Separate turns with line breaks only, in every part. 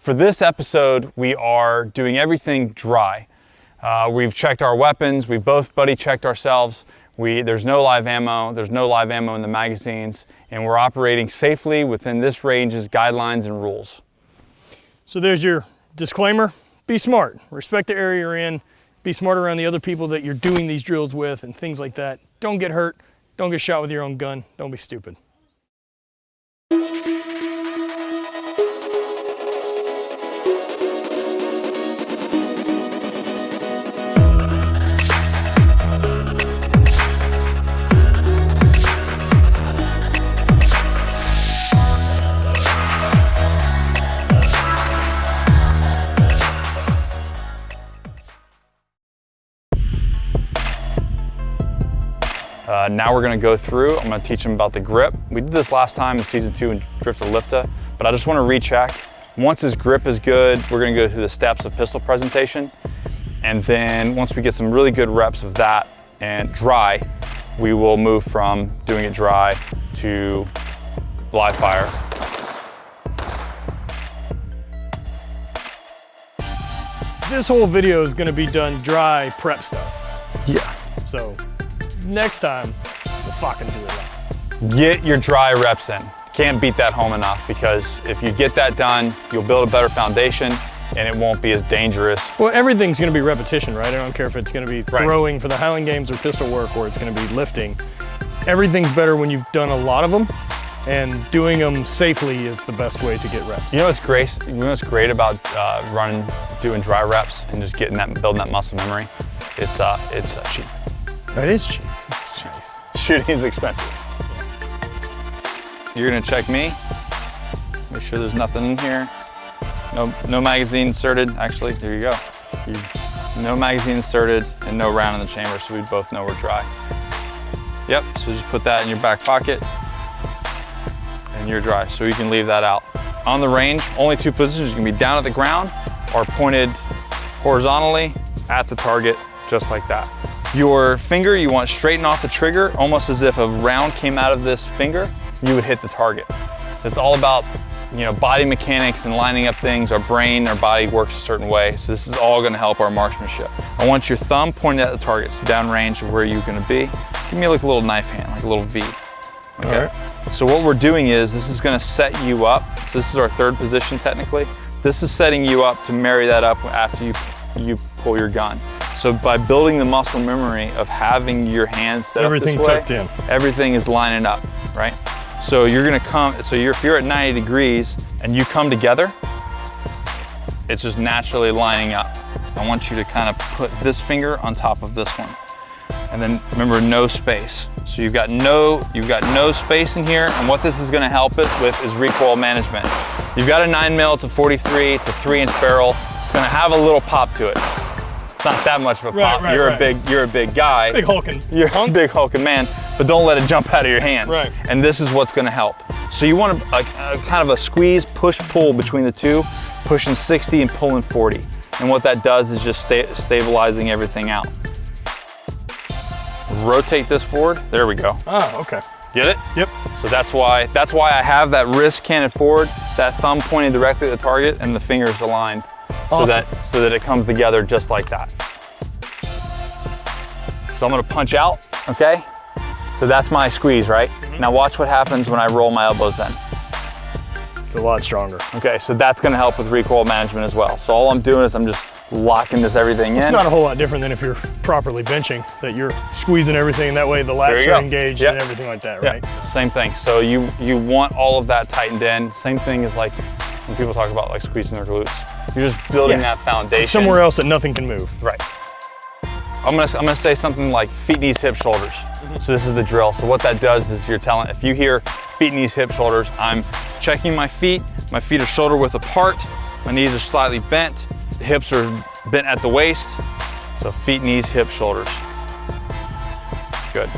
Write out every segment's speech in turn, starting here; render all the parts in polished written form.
For this episode, we are doing everything dry. We've checked our weapons, we've both buddy checked ourselves. There's no live ammo in the magazines, and we're operating safely within this range's guidelines and rules.
So there's your disclaimer. Be smart, respect the area you're in, be smart around the other people that you're doing these drills with and things like that. Don't get hurt, don't get shot with your own gun, don't be stupid.
Now we're going to go through, I'm going to teach them about the grip. We did this last time in season 2 in Drift to Lifta, but I just want to recheck. Once his grip is good, we're going to go through the steps of pistol presentation. And then once we get some really good reps of that and dry, we will move from doing it dry to live fire.
This whole video is going to be done dry prep stuff.
Yeah.
So next time, we'll fucking do it live.
Get your dry reps in. Can't beat that home enough, because if you get that done, you'll build a better foundation and it won't be as dangerous.
Well, everything's going to be repetition, right? I don't care if it's going to be throwing for the Highland Games or pistol work, or it's going to be lifting. Everything's better when you've done a lot of them, and doing them safely is the best way to get reps.
You know what's great? You know what's great about doing dry reps and just building that muscle memory? It's cheap.
That is cheap. It's nice.
Shooting is expensive. You're gonna check me. Make sure there's nothing in here. No magazine inserted. Actually, there you go. No magazine inserted and no round in the chamber, so we both know we're dry. Yep, so just put that in your back pocket and you're dry, so you can leave that out. On the range, only 2 positions. You can be down at the ground or pointed horizontally at the target, just like that. Your finger, you want straighten off the trigger, almost as if a round came out of this finger, you would hit the target. So it's all about, body mechanics and lining up things. Our brain, our body works a certain way. So this is all gonna help our marksmanship. I want your thumb pointed at the target, so downrange of where you're gonna be. Give me like a little knife hand, like a little V. Okay. All right. So what we're doing is, this is gonna set you up. So this is our 3rd position technically. This is setting you up to marry that up after you pull your gun. So by building the muscle memory of having your hands set up this way,
everything tucked in.
Everything is lining up, right? So you're gonna if you're at 90 degrees and you come together, it's just naturally lining up. I want you to kind of put this finger on top of this one. And then remember, no space. So you've got no space in here, and what this is gonna help it with is recoil management. You've got a 9mm, it's a 43, it's a 3-inch barrel. It's gonna have a little pop to it. It's not that much of a pop. You're a big guy.
Big hulking.
You're a big hulking man, but don't let it jump out of your hands.
Right.
And this is what's gonna help. So you want a kind of a squeeze, push, pull between the two, pushing 60 and pulling 40. And what that does is just stabilizing everything out. Rotate this forward. There we go.
Oh, okay.
Get it?
Yep.
So that's why I have that wrist canted forward, that thumb pointing directly at the target, and the fingers aligned. Awesome. So that it comes together just like that. So I'm gonna punch out, okay? So that's my squeeze, right? Mm-hmm. Now watch what happens when I roll my elbows in.
It's a lot stronger.
Okay, so that's gonna help with recoil management as well. So all I'm doing is I'm just locking everything in.
It's not a whole lot different than if you're properly benching, that you're squeezing everything, that way the lats are engaged and everything like that, right?
Yep. Same thing. So you want all of that tightened in. Same thing as like when people talk about like squeezing their glutes. You're just building that foundation.
It's somewhere else that nothing can move.
Right. I'm gonna say something like feet, knees, hips, shoulders. Mm-hmm. So this is the drill. So what that does is you're telling, if you hear feet, knees, hips, shoulders, I'm checking my feet are shoulder width apart, my knees are slightly bent, the hips are bent at the waist. So feet, knees, hips, shoulders. Good.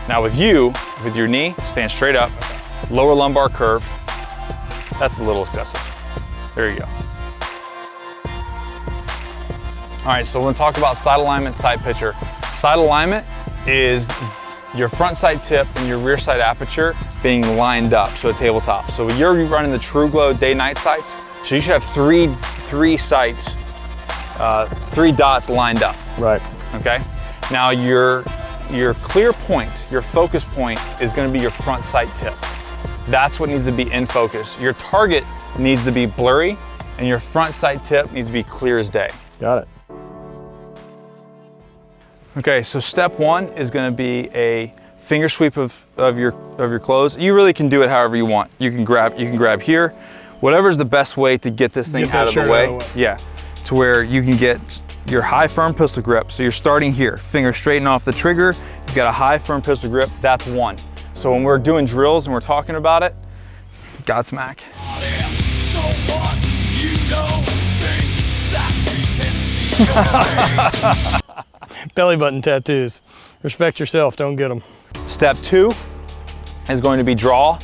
Now with your knee, stand straight up, lower lumbar curve. That's a little excessive. There you go. All right, so we're gonna talk about sight alignment, sight picture. Sight alignment is your front sight tip and your rear sight aperture being lined up, so a tabletop. So when you're running the True Glow day-night sights, So you should have three sights, 3 dots lined up.
Right.
Okay. Now your clear point, your focus point is going to be your front sight tip. That's what needs to be in focus. Your target needs to be blurry, and your front sight tip needs to be clear as day.
Got it.
Okay, so step 1 is going to be a finger sweep of your clothes. You really can do it however you want. You can grab here, whatever's the best way to get this thing out of the way. Yeah, to where you can get your high firm pistol grip. So you're starting here, finger straighten off the trigger. You've got a high firm pistol grip. That's 1. So when we're doing drills and we're talking about it, Godsmack.
So what? You don't think that we can see your
Belly button tattoos. Respect yourself, don't get them.
Step 2 is going to be draw.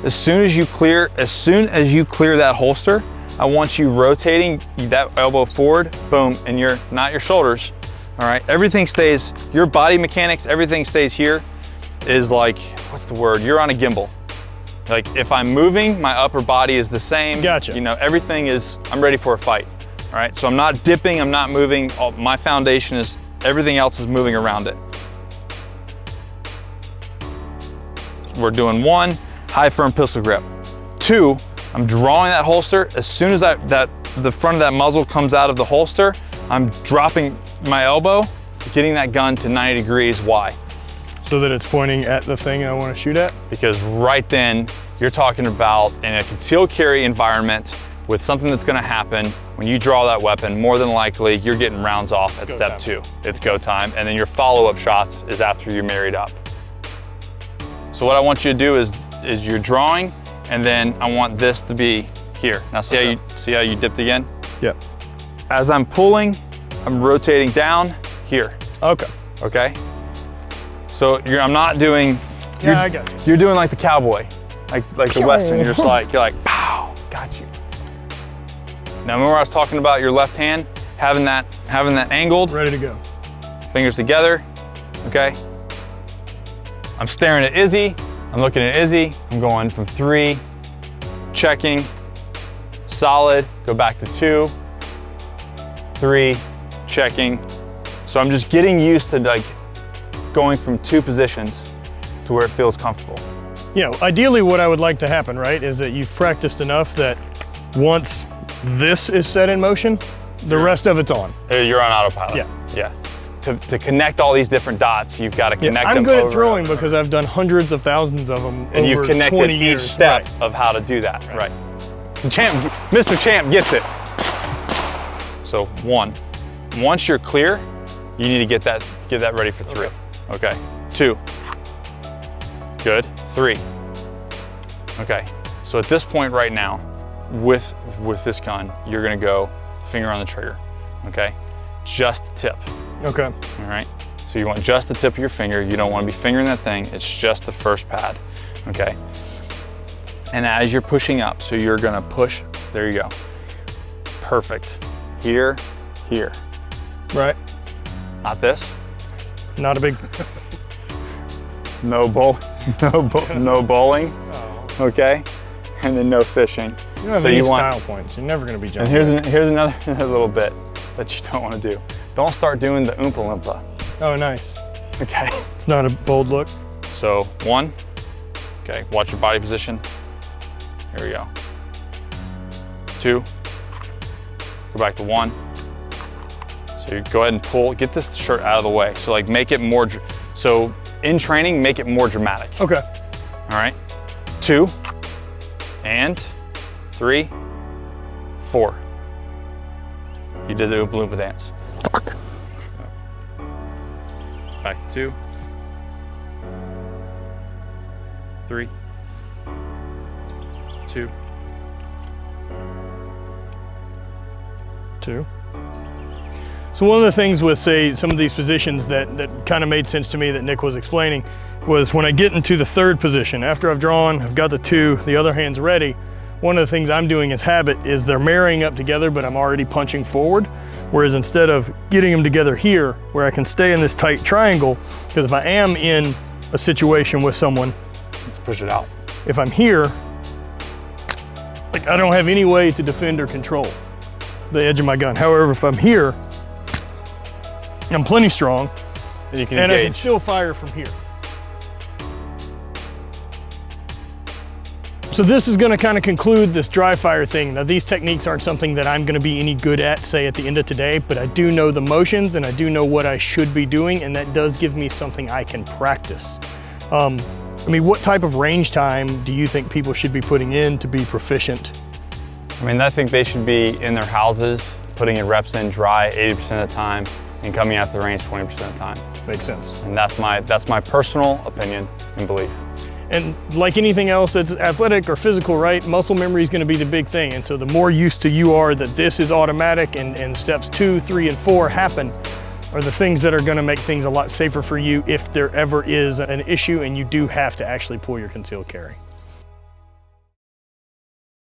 As soon as you clear that holster, I want you rotating that elbow forward, boom, and not your shoulders. All right, everything stays, your body mechanics, everything stays here. Is like, what's the word? You're on a gimbal. Like if I'm moving, my upper body is the same.
Gotcha.
You know, everything is, I'm ready for a fight. All right, so I'm not dipping, I'm not moving. My foundation is, everything else is moving around it. We're doing 1, high firm pistol grip. 2, I'm drawing that holster. As soon as the front of that muzzle comes out of the holster, I'm dropping my elbow, getting that gun to 90 degrees. Why?
So that it's pointing at the thing I want to shoot at?
Because right then, you're talking about in a concealed carry environment with something that's gonna happen, when you draw that weapon, more than likely, you're getting rounds off at step 2. It's go time, and then your follow-up shots is after you're married up. So what I want you to do is you're drawing, and then I want this to be here. Now see how you dipped again?
Yep.
As I'm pulling, I'm rotating down here.
Okay.
Okay? So I'm not doing,
Yeah, I got you.
You're doing like the cowboy, like the Western. You're like, pow, got you. Now remember I was talking about your left hand, having that angled.
Ready to go.
Fingers together, okay? I'm staring at Izzy, I'm looking at Izzy, I'm going from 3, checking, solid, go back to 2, 3, checking. So I'm just getting used to like going from 2 positions to where it feels comfortable.
You know, ideally what I would like to happen, right, is that you've practiced enough that once this is set in motion, the rest of it's on.
You're on autopilot.
Yeah.
Yeah. To connect all these different dots, you've got to connect them.
I'm good
over
at throwing because I've done hundreds of thousands of them
and
over
you've connected
20
each
years.
step of how to do that. Right. The champ, Mr. Champ gets it. So 1, once you're clear, you need to get that ready for 3. Okay. 2. Good. 3. Okay. So at this point right now, with this gun, you're gonna go finger on the trigger. Okay. Just the tip.
Okay.
All right. So you want just the tip of your finger. You don't want to be fingering that thing. It's just the first pad. Okay. And as you're pushing up, so you're gonna push. There you go. Perfect. Here, here.
Right.
Not this.
Not a big.
No bowling. Okay. And then no fishing.
You don't have any style points. You're never going to be jumping.
And here's another little bit that you don't want to do. Don't start doing the Oompa Loompa.
Oh, nice.
Okay.
It's not a bold look.
So 1. Okay. Watch your body position. Here we go. 2. Go back to 1. So you go ahead and pull. Get this shirt out of the way. So like make it more. So in training, make it more dramatic.
Okay.
All right. 2. And 3, 4. You did the Oompa Loompa dance.
Fuck.
Back to 2. 3. 2.
2. So one of the things with, say, some of these positions that kind of made sense to me that Nick was explaining was when I get into the 3rd position, after I've drawn, I've got the 2, the other hand's ready, one of the things I'm doing as habit is they're marrying up together, but I'm already punching forward. Whereas instead of getting them together here, where I can stay in this tight triangle, because if I am in a situation with someone,
Let's push it out.
if I'm here, Like, I don't have any way to defend or control the edge of my gun. However, if I'm here, I'm plenty strong,
And you can
and I can
engage.
still fire from here. So this is gonna kind of conclude this dry fire thing. Now these techniques aren't something that I'm gonna be any good at, say at the end of today, but I do know the motions and I do know what I should be doing, and that does give me something I can practice. I mean, what type of range time do you think people should be putting in to be proficient?
I mean, I think they should be in their houses, putting in reps in dry 80% of the time, and coming out to the range 20% of the time.
Makes sense.
And that's my personal opinion and belief.
And like anything else that's athletic or physical, right? Muscle memory is gonna be the big thing. And so the more used to you are that this is automatic and steps 2, 3, and 4 happen, are the things that are gonna make things a lot safer for you if there ever is an issue and you do have to actually pull your concealed carry.